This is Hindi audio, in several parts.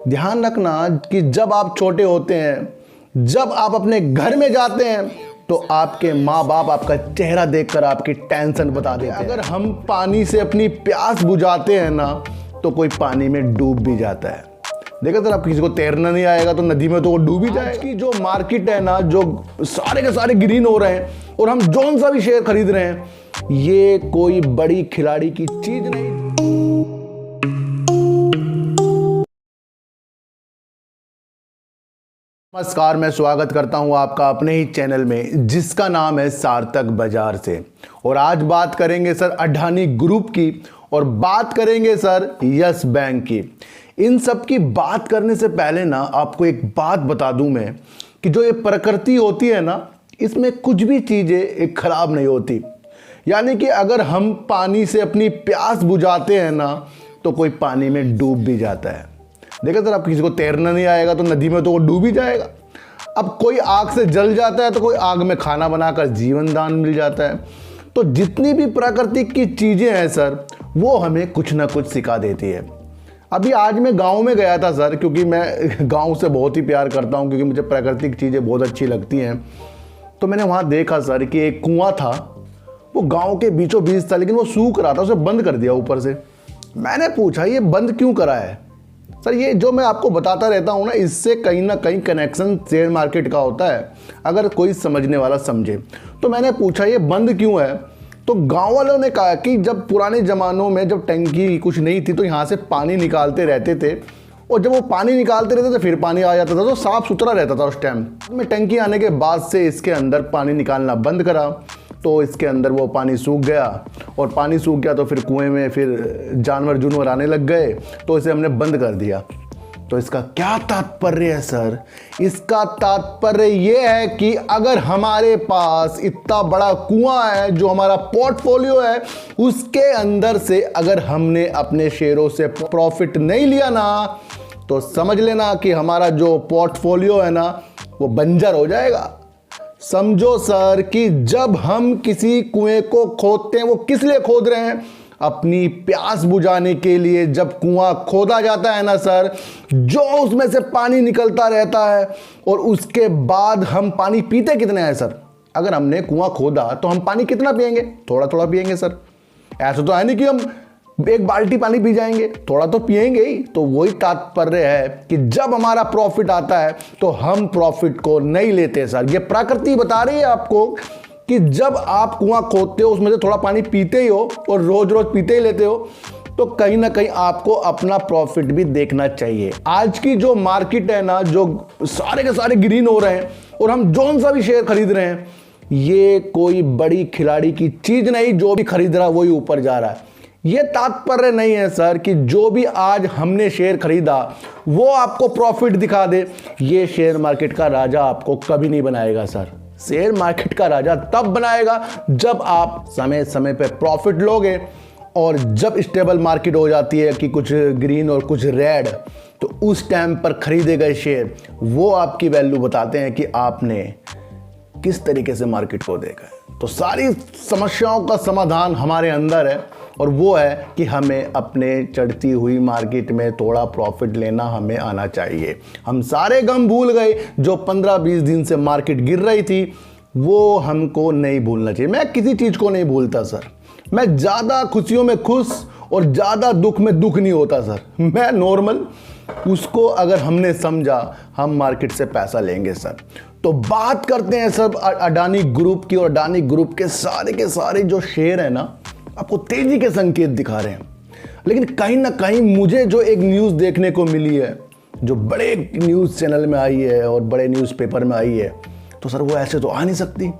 ध्यान रखना कि जब आप छोटे होते हैं, जब आप अपने घर में जाते हैं, तो आपके माँ बाप आपका चेहरा देखकर आपकी टेंशन बता देते हैं। अगर हम पानी से अपनी प्यास बुझाते हैं ना, तो कोई पानी में डूब भी जाता है। देखा सर, आप किसी को तैरना नहीं आएगा तो नदी में तो वो डूब ही जाएगा। आज की जो मार्केट है ना, जो सारे के सारे ग्रीन हो रहे हैं और हम जौन सा भी शेयर खरीद रहे हैं, ये कोई बड़ी खिलाड़ी की चीज नहीं। नमस्कार, मैं स्वागत करता हूं आपका अपने ही चैनल में जिसका नाम है सार्थक बाजार से। और आज बात करेंगे सर अडानी ग्रुप की और बात करेंगे सर यस बैंक की। इन सब की बात करने से पहले ना आपको एक बात बता दूं मैं कि जो ये प्रकृति होती है ना, इसमें कुछ भी चीज़ें एक खराब नहीं होती। यानी कि अगर हम पानी से अपनी प्यास बुझाते हैं ना, तो कोई पानी में डूब भी जाता है। देखा सर, आप किसी को तैरना नहीं आएगा तो नदी में तो वो डूब ही जाएगा। अब कोई आग से जल जाता है तो कोई आग में खाना बनाकर जीवन दान मिल जाता है। तो जितनी भी प्राकृतिक की चीज़ें हैं सर, वो हमें कुछ ना कुछ सिखा देती है। अभी आज मैं गांव में गया था सर, क्योंकि मैं गांव से बहुत ही प्यार करता हूं, क्योंकि मुझे प्राकृतिक चीज़ें बहुत अच्छी लगती हैं। तो मैंने वहाँ देखा सर कि एक कुआं था, वो गाँव के बीचों बीच था, लेकिन वो सूख रहा था, उसे बंद कर दिया ऊपर से। मैंने पूछा ये बंद क्यों करा है सर? ये जो मैं आपको बताता रहता हूँ ना, इससे कहीं ना कहीं कनेक्शन शेयर मार्केट का होता है, अगर कोई समझने वाला समझे। तो मैंने पूछा ये बंद क्यों है, तो गांव वालों ने कहा कि जब पुराने ज़मानों में जब टंकी कुछ नहीं थी तो यहाँ से पानी निकालते रहते थे, और जब वो पानी निकालते रहते थे फिर पानी आ जाता था, तो साफ़ सुथरा रहता था उस टाइम में। टंकी आने के बाद से इसके अंदर पानी निकालना बंद करा, तो इसके अंदर वो पानी सूख गया, और पानी सूख गया तो फिर कुएं में फिर जानवर जुनवर आने लग गए, तो इसे हमने बंद कर दिया। तो इसका क्या तात्पर्य है सर? इसका तात्पर्य ये है कि अगर हमारे पास इतना बड़ा कुआं है, जो हमारा पोर्टफोलियो है, उसके अंदर से अगर हमने अपने शेयरों से प्रॉफिट नहीं लिया ना, तो समझ लेना कि हमारा जो पोर्टफोलियो है ना, वो बंजर हो जाएगा। समझो सर कि जब हम किसी कुएं को खोदते हैं, वो किस लिए खोद रहे हैं? अपनी प्यास बुझाने के लिए। जब कुआं खोदा जाता है ना सर, जो उसमें से पानी निकलता रहता है, और उसके बाद हम पानी पीते कितने हैं सर? अगर हमने कुआं खोदा तो हम पानी कितना पिएंगे? थोड़ा थोड़ा पिएंगे सर। ऐसा तो है नहीं कि हम एक बाल्टी पानी पी जाएंगे, थोड़ा तो पिएंगे ही। तो वही तात्पर्य है कि जब हमारा प्रॉफिट आता है तो हम प्रॉफिट को नहीं लेते सर। ये प्रकृति बता रही है आपको कि जब आप कुआं खोदते हो, उसमें से थोड़ा पानी पीते ही हो और रोज रोज पीते ही लेते हो, तो कहीं ना कहीं आपको अपना प्रॉफिट भी देखना चाहिए। आज की जो मार्केट है ना, जो सारे के सारे ग्रीन हो रहे हैं और हम जौन सा भी शेयर खरीद रहे हैं, ये कोई बड़ी खिलाड़ी की चीज नहीं, जो भी खरीद रहा है वही ऊपर जा रहा है। ये तात्पर्य नहीं है सर कि जो भी आज हमने शेयर खरीदा वो आपको प्रॉफिट दिखा दे। ये शेयर मार्केट का राजा आपको कभी नहीं बनाएगा सर। शेयर मार्केट का राजा तब बनाएगा जब आप समय समय पे प्रॉफिट लोगे, और जब स्टेबल मार्केट हो जाती है कि कुछ ग्रीन और कुछ रेड, तो उस टाइम पर खरीदे गए शेयर वो आपकी वैल्यू बताते हैं कि आपने किस तरीके से मार्केट को देखा है। तो सारी समस्याओं का समाधान हमारे अंदर है, और वो है कि हमें अपने चढ़ती हुई मार्केट में थोड़ा प्रॉफिट लेना हमें आना चाहिए। हम सारे गम भूल गए, जो 15-20 दिन से मार्केट गिर रही थी, वो हमको नहीं भूलना चाहिए। मैं किसी चीज़ को नहीं भूलता सर। मैं ज़्यादा खुशियों में खुश और ज़्यादा दुख में दुख नहीं होता सर। मैं नॉर्मल, उसको अगर हमने समझा, हम मार्केट से पैसा लेंगे सर। तो बात करते हैं सब अडानी ग्रुप की, और अडानी ग्रुप के सारे जो शेयर है ना, आपको तेजी के संकेत दिखा रहे हैं। लेकिन कहीं ना कहीं मुझे जो एक न्यूज़ देखने को मिली है, जो बड़े न्यूज़ चैनल में आई है और बड़े न्यूज़पेपर में आई है, तो सर वो ऐसे तो आ नहीं सकती।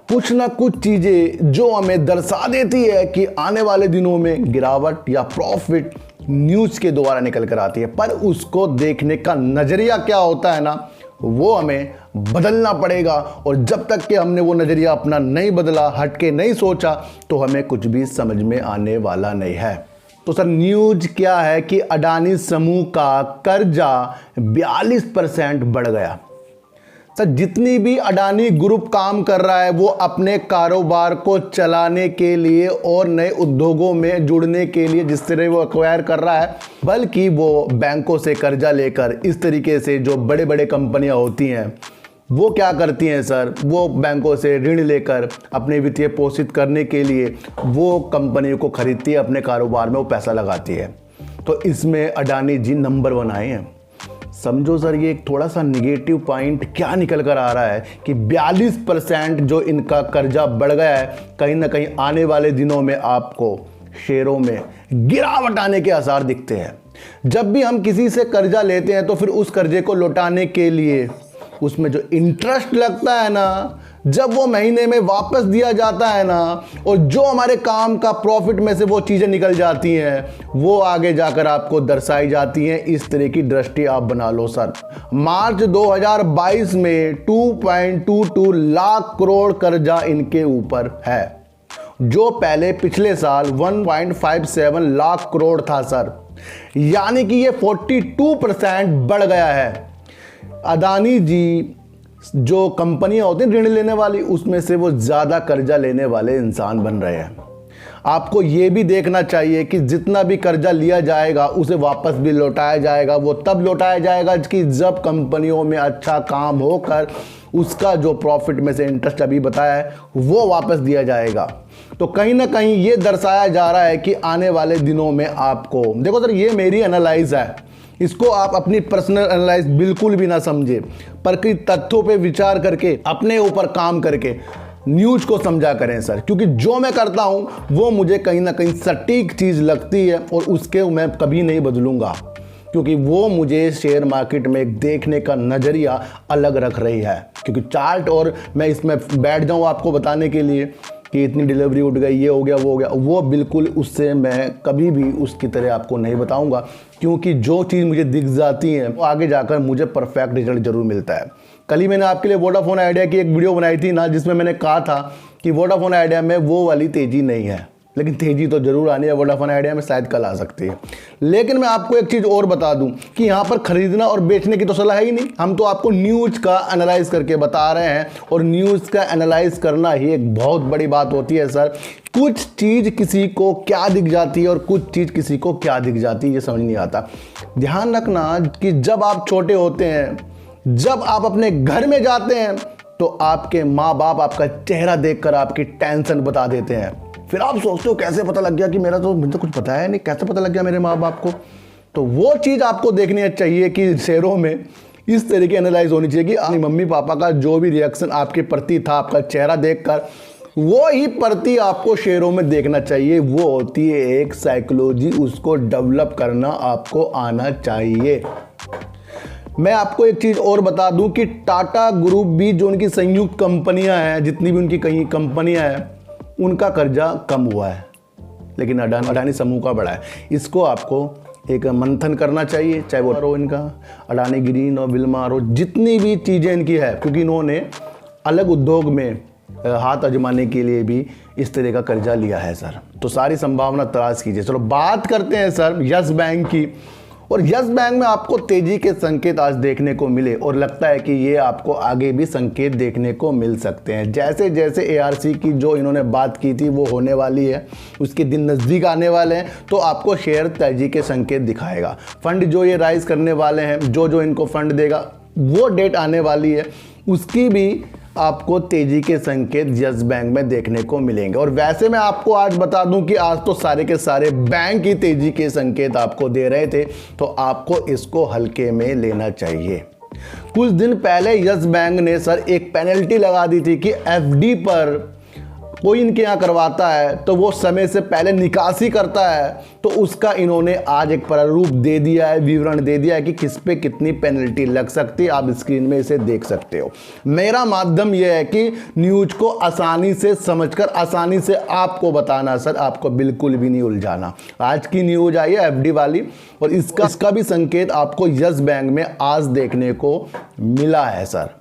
कुछ ना कुछ चीज़ें जो हमें दर्शा देती है कि आने वाले दिनों में गिरावट या प्रॉफिट न्यूज़ के द्वारा निकल कर आती है। पर उसको देखने का नज़रिया क्या होता है ना, वो हमें बदलना पड़ेगा। और जब तक कि हमने वो नज़रिया अपना नहीं बदला, हटके नहीं सोचा, तो हमें कुछ भी समझ में आने वाला नहीं है। तो सर न्यूज़ क्या है कि अडानी समूह का कर्जा 42% बढ़ गया। सर जितनी भी अडानी ग्रुप काम कर रहा है वो अपने कारोबार को चलाने के लिए और नए उद्योगों में जुड़ने के लिए जिस तरह वो एक्वायर कर रहा है, बल्कि वो बैंकों से कर्जा लेकर इस तरीके से जो बड़े बड़े कंपनियां होती हैं वो क्या करती हैं सर, वो बैंकों से ऋण लेकर अपने वित्तीय पोषित करने के लिए वो कंपनियों को खरीदती है, अपने कारोबार में वो पैसा लगाती है। तो इसमें अडानी जी नंबर 1 आए हैं। समझो सर ये एक थोड़ा सा निगेटिव पॉइंट क्या निकल कर आ रहा है कि 42% जो इनका कर्जा बढ़ गया है, कहीं ना कहीं आने वाले दिनों में आपको शेयरों में गिरावट आने के आसार दिखते हैं। जब भी हम किसी से कर्जा लेते हैं तो फिर उस कर्जे को लौटाने के लिए उसमें जो इंटरेस्ट लगता है ना, जब वो महीने में वापस दिया जाता है ना, और जो हमारे काम का प्रॉफिट में से वो चीज़ें निकल जाती हैं वो आगे जाकर आपको दर्शाई जाती हैं। इस तरह की दृष्टि आप बना लो सर। मार्च 2022 में 2.22 लाख करोड़ कर्जा इनके ऊपर है, जो पहले पिछले साल 1.57 लाख करोड़ था सर, यानी कि ये 42% बढ़ गया है। अडानी जी जो कंपनियां होती हैं ऋण लेने वाली, उसमें से वो ज़्यादा कर्जा लेने वाले इंसान बन रहे हैं। आपको ये भी देखना चाहिए कि जितना भी कर्जा लिया जाएगा उसे वापस भी लौटाया जाएगा। वो तब लौटाया जाएगा कि जब कंपनियों में अच्छा काम होकर उसका जो प्रॉफिट में से इंटरेस्ट अभी बताया है वो वापस दिया जाएगा। तो कहीं ना कहीं ये दर्शाया जा रहा है कि आने वाले दिनों में आपको, देखो सर ये मेरी एनालाइज है, इसको आप अपनी पर्सनल एनालाइज बिल्कुल भी ना समझे, पर कई तथ्यों पे विचार करके अपने ऊपर काम करके न्यूज को समझा करें सर, क्योंकि जो मैं करता हूं वो मुझे कहीं ना कहीं सटीक चीज़ लगती है और उसके मैं कभी नहीं बदलूंगा, क्योंकि वो मुझे शेयर मार्केट में देखने का नज़रिया अलग रख रही है। क्योंकि चार्ट और मैं इसमें बैठ जाऊं आपको बताने के लिए कि इतनी डिलीवरी उठ गई, ये हो गया, वो हो गया, वो बिल्कुल उससे मैं कभी भी उसकी तरह आपको नहीं बताऊंगा, क्योंकि जो चीज़ मुझे दिख जाती है वो आगे जाकर मुझे परफेक्ट रिजल्ट जरूर मिलता है। कल ही मैंने आपके लिए वोडाफोन आइडिया की एक वीडियो बनाई थी ना, जिसमें मैंने कहा था कि वोडाफोन आइडिया में वो वाली तेज़ी नहीं है, लेकिन तेज़ी तो ज़रूर आनी है वोडाफोन आइडिया में, शायद कल आ सकती है। लेकिन मैं आपको एक चीज़ और बता दूं कि यहाँ पर खरीदना और बेचने की तो सलाह ही नहीं, हम तो आपको न्यूज़ का एनालाइज करके बता रहे हैं, और न्यूज़ का एनालाइज करना ही एक बहुत बड़ी बात होती है सर। कुछ चीज़ किसी को क्या दिख जाती है और कुछ चीज़ किसी को क्या दिख जाती है ये समझ नहीं आता। ध्यान रखना कि जब आप छोटे होते हैं, जब आप अपने घर में जाते हैं, तो आपके माँ बाप आपका चेहरा देखकर आपकी टेंशन बता देते हैं। फिर आप सोचते हो कैसे पता लग गया कि मेरा तो मुझे कुछ पता है नहीं, कैसे पता लग गया मेरे माँ बाप को। तो वो चीज़ आपको देखनी चाहिए कि शेयरों में इस तरह की एनालाइज होनी चाहिए कि आपकी मम्मी पापा का जो भी रिएक्शन आपके प्रति था, आपका चेहरा देखकर, वो ही प्रति आपको शेयरों में देखना चाहिए। वो होती है एक साइकोलॉजी, उसको डेवलप करना आपको आना चाहिए। मैं आपको एक चीज़ और बता दूं कि टाटा ग्रुप भी जो उनकी संयुक्त कंपनियां हैं, जितनी भी उनकी कई कंपनियां हैं, उनका कर्जा कम हुआ है, लेकिन अडानी समूह का बढ़ा है। इसको आपको एक मंथन करना चाहिए, चाहे वो रो इनका अडानी ग्रीन और बिल्मा रो, जितनी भी चीज़ें इनकी है, क्योंकि इन्होंने अलग उद्योग में हाथ आजमाने के लिए भी इस तरह का कर्जा लिया है सर। तो सारी संभावना तलाश कीजिए। चलो बात करते हैं सर यस बैंक की, और यस बैंक में आपको तेजी के संकेत आज देखने को मिले, और लगता है कि ये आपको आगे भी संकेत देखने को मिल सकते हैं। जैसे जैसे एआरसी की जो इन्होंने बात की थी वो होने वाली है, उसके दिन नज़दीक आने वाले हैं, तो आपको शेयर तेजी के संकेत दिखाएगा। फंड जो ये राइज करने वाले हैं, जो इनको फंड देगा, वो डेट आने वाली है, उसकी भी आपको तेजी के संकेत यस बैंक में देखने को मिलेंगे। और वैसे मैं आपको आज बता दूं कि आज तो सारे के सारे बैंक ही तेजी के संकेत आपको दे रहे थे, तो आपको इसको हल्के में लेना चाहिए। कुछ दिन पहले यस बैंक ने सर एक पेनल्टी लगा दी थी कि एफडी पर कोई इनके यहाँ करवाता है तो वो समय से पहले निकासी करता है, तो उसका इन्होंने आज एक प्रारूप दे दिया है, विवरण दे दिया है कि किस पे कितनी पेनल्टी लग सकती है। आप स्क्रीन में इसे देख सकते हो। मेरा माध्यम यह है कि न्यूज को आसानी से समझकर आसानी से आपको बताना सर, आपको बिल्कुल भी नहीं उलझाना। आज की न्यूज आई है एफडी वाली, और इसका भी संकेत आपको यस बैंक में आज देखने को मिला है सर।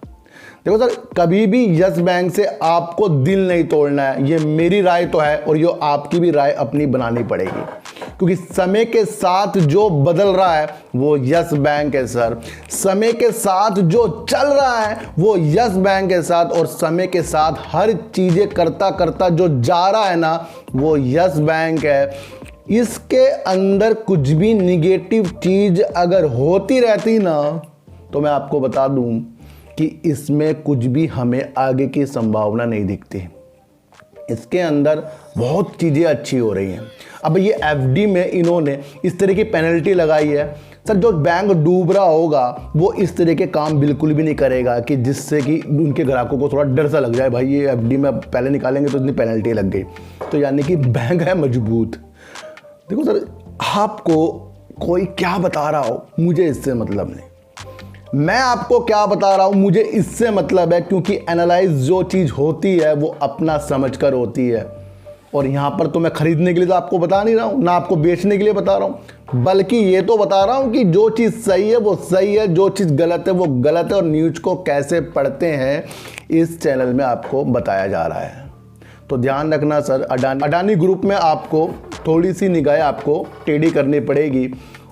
देखो सर, कभी भी यस बैंक से आपको दिल नहीं तोड़ना है, ये मेरी राय तो है, और ये आपकी भी राय अपनी बनानी पड़ेगी, क्योंकि समय के साथ जो बदल रहा है वो यस बैंक है सर। समय के साथ जो चल रहा है वो यस बैंक के साथ, और समय के साथ हर चीजें करता करता जो जा रहा है ना वो यस बैंक है। इसके अंदर कुछ भी निगेटिव चीज अगर होती रहती ना तो मैं आपको बता दूं कि इसमें कुछ भी हमें आगे की संभावना नहीं दिखती। इसके अंदर बहुत चीज़ें अच्छी हो रही हैं। अब ये एफडी में इन्होंने इस तरह की पेनल्टी लगाई है सर, जो बैंक डूब रहा होगा वो इस तरह के काम बिल्कुल भी नहीं करेगा कि जिससे कि उनके ग्राहकों को थोड़ा डर सा लग जाए, भाई ये एफडी में पहले निकालेंगे तो इतनी पेनल्टी लग गई। तो यानी कि बैंक है मजबूत। देखो सर, आपको कोई क्या बता रहा हो मुझे इससे मतलब नहीं, मैं आपको क्या बता रहा हूं मुझे इससे मतलब है, क्योंकि एनालाइज जो चीज़ होती है वो अपना समझकर होती है। और यहाँ पर तो मैं खरीदने के लिए तो आपको बता नहीं रहा हूँ, ना आपको बेचने के लिए बता रहा हूँ, बल्कि ये तो बता रहा हूँ कि जो चीज़ सही है वो सही है, जो चीज़ गलत है वो गलत है, और न्यूज़ को कैसे पढ़ते हैं इस चैनल में आपको बताया जा रहा है। तो ध्यान रखना सर, अडानी ग्रुप में आपको थोड़ी सी निगाह आपको टेढ़ी करनी पड़ेगी।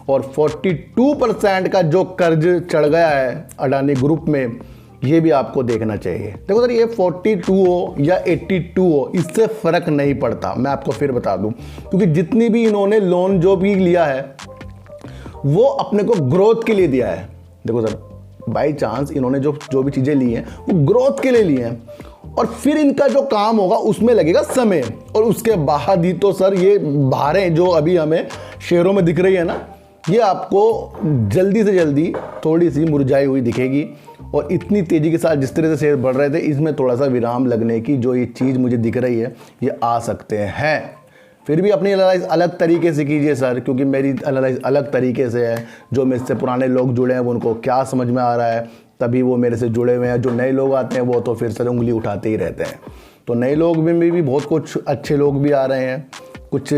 और 42% का जो कर्ज चढ़ गया है अडानी ग्रुप में, ये भी आपको देखना चाहिए। देखो सर, ये 42 हो या 82 हो इससे फ़र्क नहीं पड़ता, मैं आपको फिर बता दूं, क्योंकि जितनी भी इन्होंने लोन जो भी लिया है वो अपने को ग्रोथ के लिए दिया है। देखो सर, बाई चांस इन्होंने जो भी चीज़ें ली हैं वो ग्रोथ के लिए ली हैं, और फिर इनका जो काम होगा उसमें लगेगा समय, और उसके बाद ही तो सर ये बहारें जो अभी हमें शेयरों में दिख रही है ना, ये आपको जल्दी से जल्दी थोड़ी सी मुरझाई हुई दिखेगी। और इतनी तेज़ी के साथ जिस तरह से शेयर बढ़ रहे थे, इसमें थोड़ा सा विराम लगने की जो ये चीज़ मुझे दिख रही है ये आ सकते हैं। फिर भी अपनी एनालाइज अलग तरीके से कीजिए सर, क्योंकि मेरी एनालाइज अलग तरीके से है। जो मेरे से पुराने लोग जुड़े हैं वो उनको क्या समझ में आ रहा है, तभी वो मेरे से जुड़े हुए हैं। जो नए लोग आते हैं वो तो फिर सर उंगली उठाते ही रहते हैं। तो नए लोग में भी बहुत कुछ अच्छे लोग भी आ रहे हैं, कुछ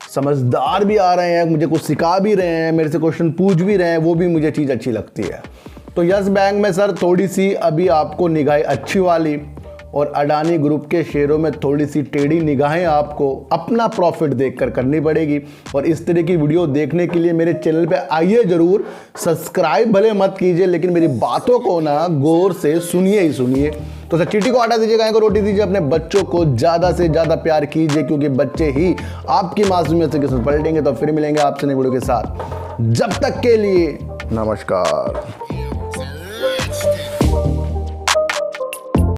समझदार भी आ रहे हैं, मुझे कुछ सिखा भी रहे हैं, मेरे से क्वेश्चन पूछ भी रहे हैं, वो भी मुझे चीज़ अच्छी लगती है। तो यस बैंक में सर थोड़ी सी अभी आपको निगाहें अच्छी वाली, और अडानी ग्रुप के शेयरों में थोड़ी सी टेढ़ी निगाहें आपको अपना प्रॉफिट देखकर करनी पड़ेगी। और इस तरह की वीडियो देखने के लिए मेरे चैनल पे आइए ज़रूर, सब्सक्राइब भले मत कीजिए लेकिन मेरी बातों को ना गौर से सुनिए ही सुनिए। तो सर चीटी को हटा दीजिए, गाय को रोटी दीजिए, अपने बच्चों को ज़्यादा से ज़्यादा प्यार कीजिए, क्योंकि बच्चे ही आपकी मासूमियत से किस्मत पलटेंगे। तो फिर मिलेंगे आपसे नई वीडियो के साथ, जब तक के लिए नमस्कार।